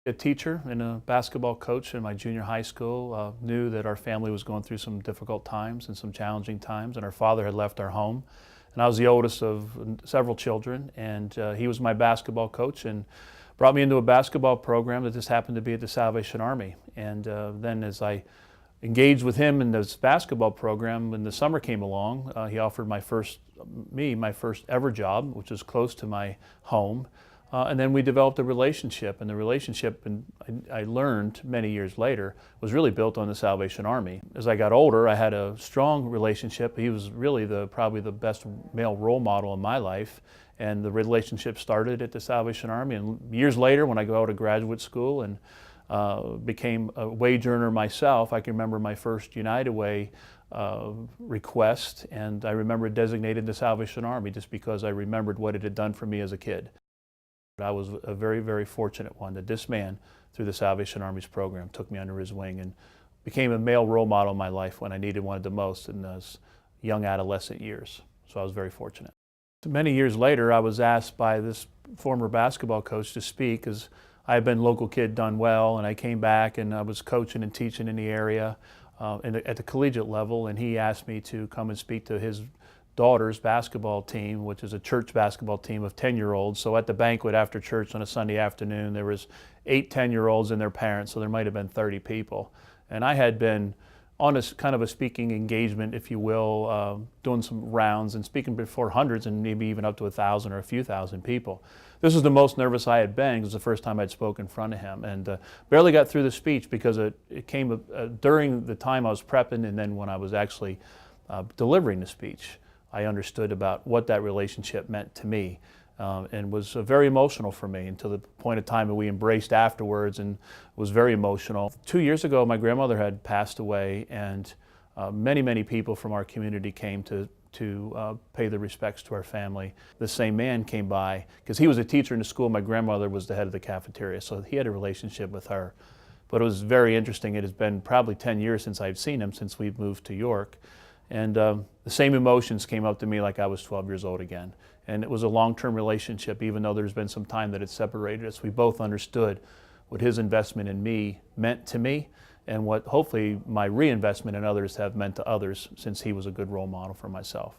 A teacher and a basketball coach in my junior high school knew that our family was going through some difficult times and some challenging times, and our father had left our home. And I was the oldest of several children, and he was my basketball coach and brought me into a basketball program that just happened to be at the Salvation Army. And then as I engaged with him in this basketball program, when the summer came along, he offered my first ever job, which was close to my home. And then we developed a relationship, and the relationship, and I learned many years later, was really built on the Salvation Army. As I got older, I had a strong relationship. He was really probably the best male role model in my life, and the relationship started at the Salvation Army. And years later, when I go out of graduate school and became a wage earner myself, I can remember my first United Way request, and I remember it designated the Salvation Army just because I remembered what it had done for me as a kid. I was a very, very fortunate one that this man, through the Salvation Army's program, took me under his wing and became a male role model in my life when I needed one the most in those young adolescent years. So I was very fortunate. Many years later, I was asked by this former basketball coach to speak, because I had been local kid done well, and I came back and I was coaching and teaching in the area at the collegiate level, and he asked me to come and speak to his daughter's basketball team, which is a church basketball team of 10-year-olds. So at the banquet after church on a Sunday afternoon, there was 8 10-year-olds and their parents, so there might have been 30 people. And I had been on a kind of a speaking engagement, if you will, doing some rounds and speaking before hundreds and maybe even up to 1,000 or a few thousand people. This was the most nervous I had been. It was the first time I'd spoken in front of him, and barely got through the speech because it came during the time I was prepping, and then when I was actually delivering the speech, I understood about what that relationship meant to me, and was very emotional for me until the point of time that we embraced afterwards, and was very emotional. 2 years ago, my grandmother had passed away, and many, many people from our community came to pay their respects to our family. The same man came by, because he was a teacher in the school. My grandmother was the head of the cafeteria, so he had a relationship with her. But it was very interesting. It has been probably 10 years since I've seen him, since we've moved to York. And the same emotions came up to me like I was 12 years old again. And it was a long-term relationship, even though there's been some time that it separated us. We both understood what his investment in me meant to me, and what hopefully my reinvestment in others have meant to others, since he was a good role model for myself.